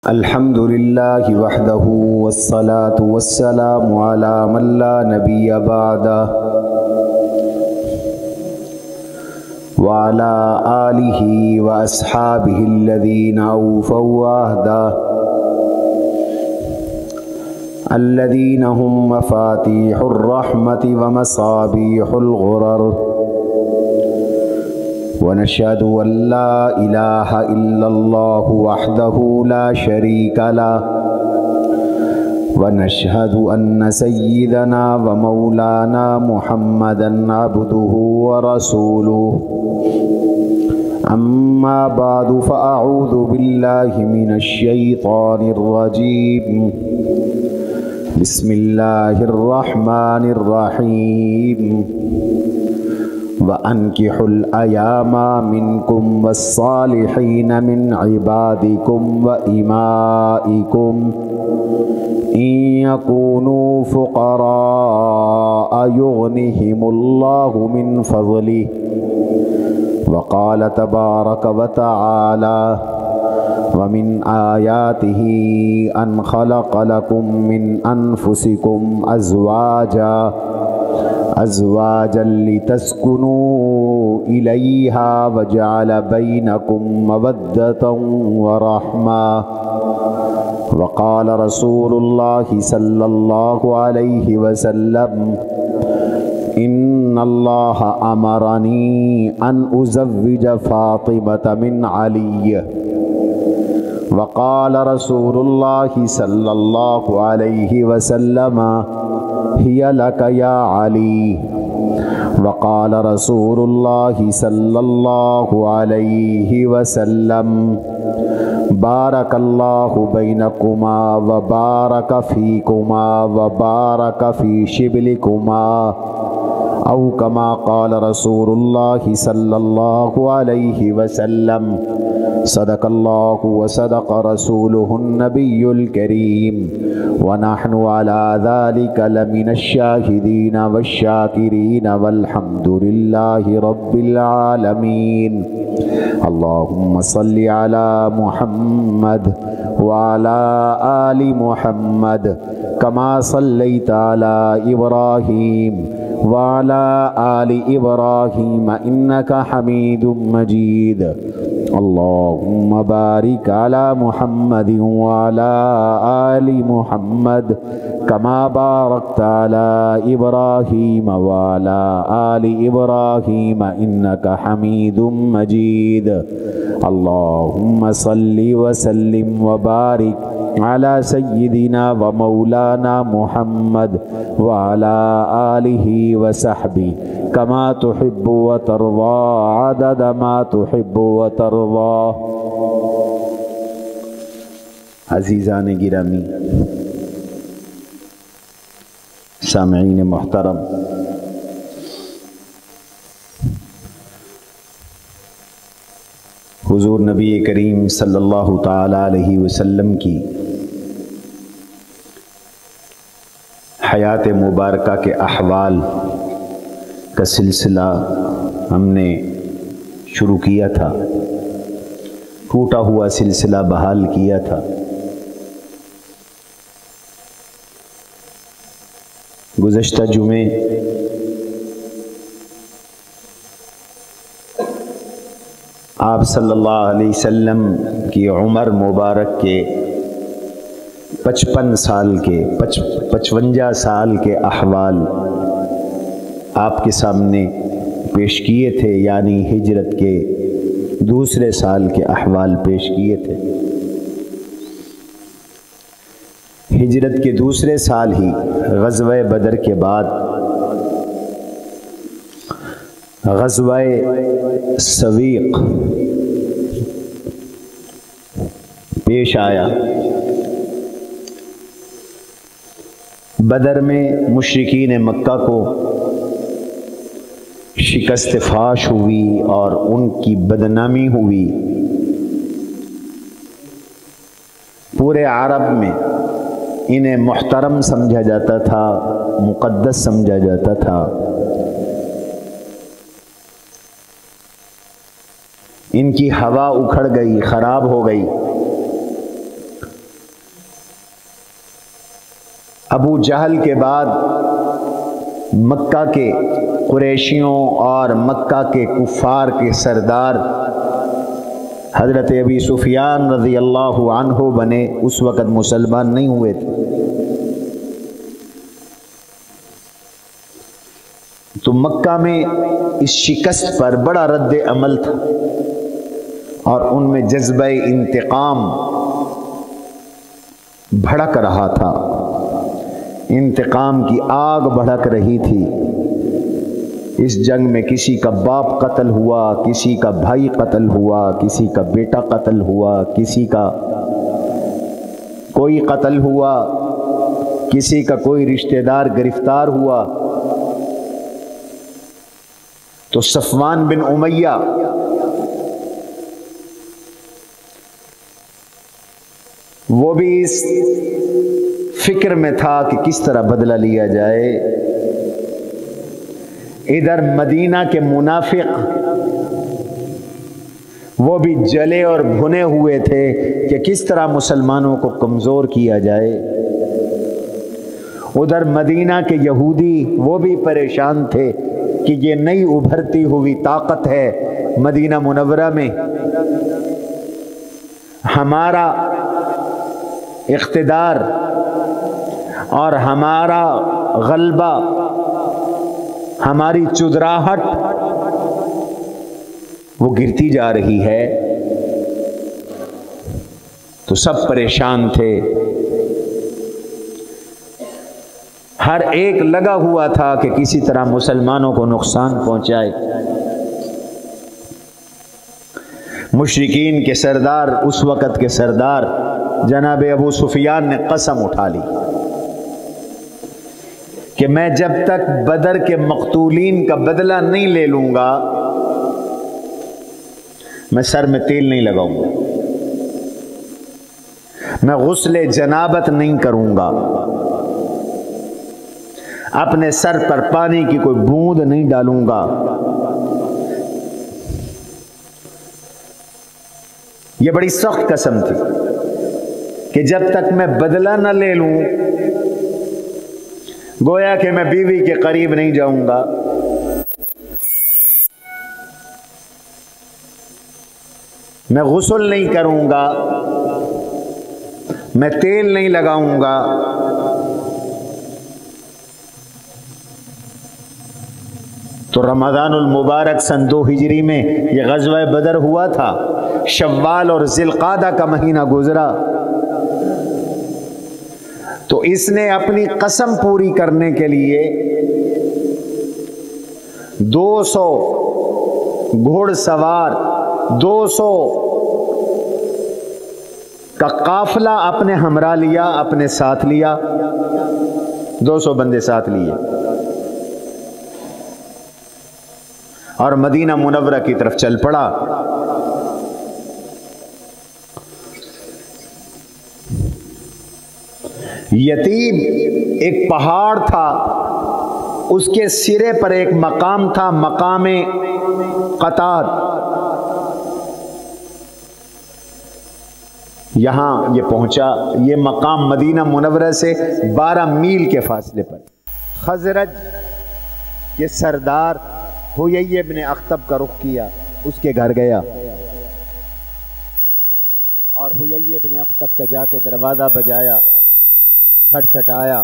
الحمد للہ وحدہ والصلاة والسلام علی من لا نبی بعدہ وعلی آلہ واصحابہ الذین اوفوا عہدہ الذین هم مفاتیح الرحمت ومصابیح الغرر ونشهد أن لا إله إلا الله وحده لا شريك له ونشهد أن سيدنا ومولانا محمدا عبده ورسوله أما بعد فأعوذ بالله من الشيطان الرجيم بسم الله الرحمن الرحيم وَأَنْكِحُوا الْأَيَامَ مِنْكُمْ وَالصَّالِحِينَ مِنْ عِبَادِكُمْ وَإِمَائِكُمْ إِنْ يَكُونُوا فُقَرَاءَ يُغْنِهِمُ اللَّهُ مِنْ فَضْلِهِ وَقَالَ تَبَارَكَ وَتَعَالَى وَمِنْ آيَاتِهِ أَنْ خَلَقَ لَكُمْ مِنْ أَنفُسِكُمْ أزواجا لتسكنوا إليها وجعل بينكم مودة ورحمة وقال رسول الله صلى الله عليه وسلم إن الله أمرني أن أزوج فاطمة من علي وقال رسول الله صلى الله عليه وسلم هي لك يا علي وقال رسول الله صلى الله عليه وسلم بارك الله بينكما وبارك فيكما وبارك في شبلكما أو كما قال رسول الله صلى الله عليه وسلم صدق الله وصدق رسوله النبي الكريم ونحن على ذلك لمن الشاهدين والشاكرين والحمد لله رب العالمين اللهم صل على محمد وعلى آل محمد كما صليت على إبراهيم وعلى آل إبراهيم إنك حميد مجيد اللهم بارك على محمد وعلى آل محمد كما باركت على إبراهيم وعلى آل إبراهيم إنك حميد مجيد اللهم صل وسلم وبارك على سيدنا ومولانا محمد وعلى آله وصحبه كما تحب وترضى عدد ما تحب وترضى. عزیزان گرامی، سامعین محترم، حضور نبی کریم صلی اللہ تعالی علیہ وسلم کی حیات مبارکہ کے احوال کا سلسلہ ہم نے شروع کیا تھا، ٹوٹا ہوا سلسلہ بحال کیا تھا. گزشتہ جمعے آپ صلی اللہ علیہ وسلم کی عمر مبارک کے 55 سال کے احوال آپ کے سامنے پیش کیے تھے، یعنی ہجرت کے دوسرے سال کے احوال پیش کیے تھے. ہجرت کے دوسرے سال ہی غزوہ بدر کے بعد غزوہ سویق پیش آیا. بدر میں مشرکین مکہ کو شکست فاش ہوئی اور ان کی بدنامی ہوئی. پورے عرب میں انہیں محترم سمجھا جاتا تھا، مقدس سمجھا جاتا تھا. ان کی ہوا اکھڑ گئی، خراب ہو گئی. ابو جہل کے بعد مکہ کے قریشیوں اور مکہ کے کفار کے سردار حضرت ابی سفیان رضی اللہ عنہ بنے، اس وقت مسلمان نہیں ہوئے تھے۔ تو مکہ میں اس شکست پر بڑا رد عمل تھا اور ان میں جذبہ انتقام بھڑک رہا تھا، انتقام کی آگ بھڑک رہی تھی۔ اس جنگ میں کسی کا باپ قتل ہوا، کسی کا بھائی قتل ہوا، کسی کا بیٹا قتل ہوا، کسی کا کوئی قتل ہوا، کسی کا کوئی رشتہ دار گرفتار ہوا۔ تو صفوان بن امیہ وہ بھی اس فکر میں تھا کہ کس طرح بدلہ لیا جائے۔ ادھر مدینہ کے منافق وہ بھی جلے اور بھنے ہوئے تھے کہ کس طرح مسلمانوں کو کمزور کیا جائے۔ ادھر مدینہ کے یہودی وہ بھی پریشان تھے کہ یہ نئی ابھرتی ہوئی طاقت ہے مدینہ منورہ میں، ہمارا اقتدار اور ہمارا غلبہ، ہماری چدراہٹ وہ گرتی جا رہی ہے۔ تو سب پریشان تھے، ہر ایک لگا ہوا تھا کہ کسی طرح مسلمانوں کو نقصان پہنچائے۔ مشرکین کے سردار، اس وقت کے سردار جناب ابو سفیان نے قسم اٹھا لی کہ میں جب تک بدر کے مقتولین کا بدلہ نہیں لے لوں گا میں سر میں تیل نہیں لگاؤں گا، میں غسل جنابت نہیں کروں گا، اپنے سر پر پانی کی کوئی بوند نہیں ڈالوں گا۔ یہ بڑی سخت قسم تھی کہ جب تک میں بدلہ نہ لے لوں، گویا کہ میں بیوی کے قریب نہیں جاؤں گا، میں غسل نہیں کروں گا، میں تیل نہیں لگاؤں گا۔ تو رمضان المبارک سن 2 ہجری میں یہ غزوہ بدر ہوا تھا، شوال اور ذی القعدہ کا مہینہ گزرا۔ تو اس نے اپنی قسم پوری کرنے کے لیے 200 گھوڑ سوار، 200 کا قافلہ اپنے ہمراہ لیا، اپنے ساتھ لیا، 200 بندے ساتھ لیے اور مدینہ منورہ کی طرف چل پڑا۔ یتیم ایک پہاڑ تھا، اس کے سرے پر ایک مقام تھا، مقام قطاد۔ یہاں یہ پہنچا، یہ مقام مدینہ منورہ سے 12 میل کے فاصلے پر۔ خزرج کے سردار حیی ابن اخطب کا رخ کیا، اس کے گھر گیا اور حیی ابن اخطب کا جا کے دروازہ بجایا، کھٹکھٹایا۔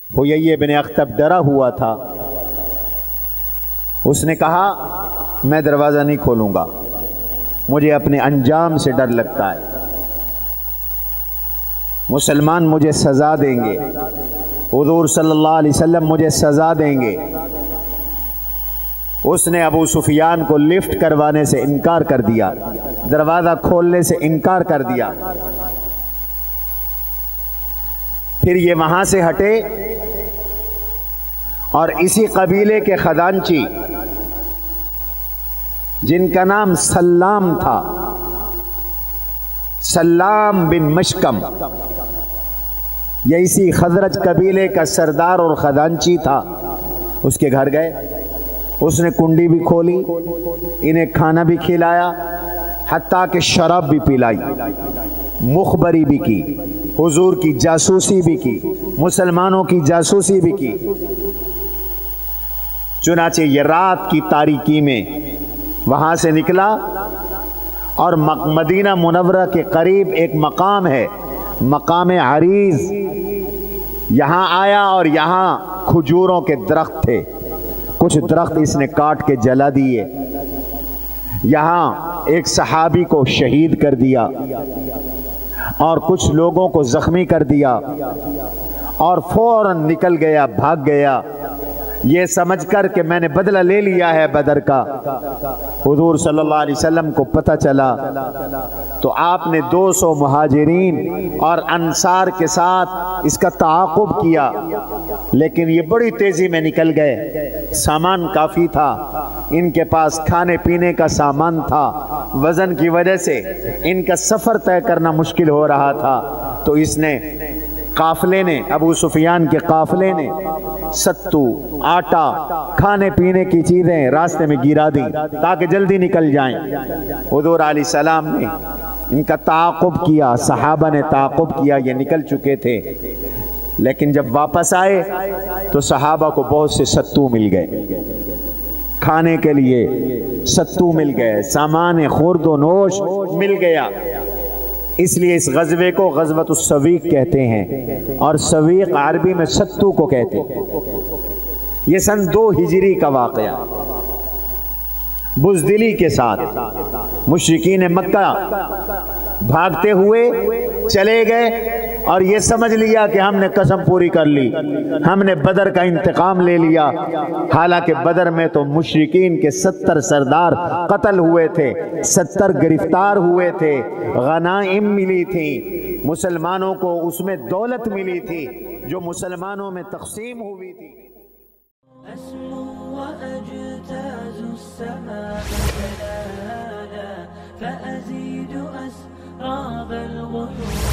حیی ابن اخطب ڈرا ہوا تھا، اس نے کہا میں دروازہ نہیں کھولوں گا، مجھے اپنے انجام سے ڈر لگتا ہے، مسلمان مجھے سزا دیں گے، حضور صلی اللہ علیہ وسلم مجھے سزا دیں گے۔ اس نے ابو سفیان کو لفٹ کروانے سے انکار کر دیا، دروازہ کھولنے سے انکار کر دیا۔ پھر یہ وہاں سے ہٹے اور اسی قبیلے کے خزانچی جن کا نام سلام تھا، سلام بن مشکم، یہ اسی خزرج قبیلے کا سردار اور خزانچی تھا، اس کے گھر گئے، اس نے کنڈی بھی کھولی، انہیں کھانا بھی کھلایا، حتیٰ کہ شراب بھی پلائی۔ مخبری بھی کی، حضور کی جاسوسی بھی کی، مسلمانوں کی جاسوسی بھی کی۔ چنانچہ یہ رات کی تاریکی میں وہاں سے نکلا اور مدینہ منورہ کے قریب ایک مقام ہے، مقام عریض، یہاں آیا اور یہاں کھجوروں کے درخت تھے، کچھ درخت اس نے کاٹ کے جلا دیے، یہاں ایک صحابی کو شہید کر دیا اور کچھ لوگوں کو زخمی کر دیا، اور فوراً نکل گیا، بھاگ گیا، یہ سمجھ کر کہ میں نے بدلہ لے لیا ہے بدر کا۔ حضور صلی اللہ علیہ وسلم کو پتہ چلا تو آپ نے 200 مہاجرین اور انصار کے ساتھ اس کا تعاقب کیا، لیکن یہ بڑی تیزی میں نکل گئے، سامان کافی تھا، ان کے پاس کھانے پینے کا سامان تھا، وزن کی وجہ سے ان کا سفر طے کرنا مشکل ہو رہا تھا، تو اس نے قافلے نے، ابو سفیان کے قافلے نے ستو، آٹا، کھانے پینے کی چیزیں راستے میں گرا دی تاکہ جلدی نکل جائیں۔ حضور علیہ السلام نے ان کا تعاقب کیا، صحابہ نے تعاقب کیا، یہ نکل چکے تھے، لیکن جب واپس آئے تو صحابہ کو بہت سے ستو مل گئے، کھانے کے لیے ستو مل گئے، سامان خورد و نوش مل گیا، اس لیے اس غزوے کو غزوۃ السویق کہتے ہیں، اور سویق عربی میں ستو کو کہتے ہیں۔ یہ سن 2 ہجری کا واقعہ، بزدلی کے ساتھ مشرکین مکہ بھاگتے ہوئے چلے گئے اور یہ سمجھ لیا کہ ہم نے قسم پوری کر لی، ہم نے بدر کا انتقام لے لیا، حالانکہ بدر میں تو مشرکین کے 70 سردار قتل ہوئے تھے، 70 گرفتار ہوئے تھے، غنائم ملی تھی، مسلمانوں کو اس میں دولت ملی تھی جو مسلمانوں میں تقسیم ہوئی تھی۔ أسمو وأجتاز السماء جلالا فأزيد أسراب الغيوم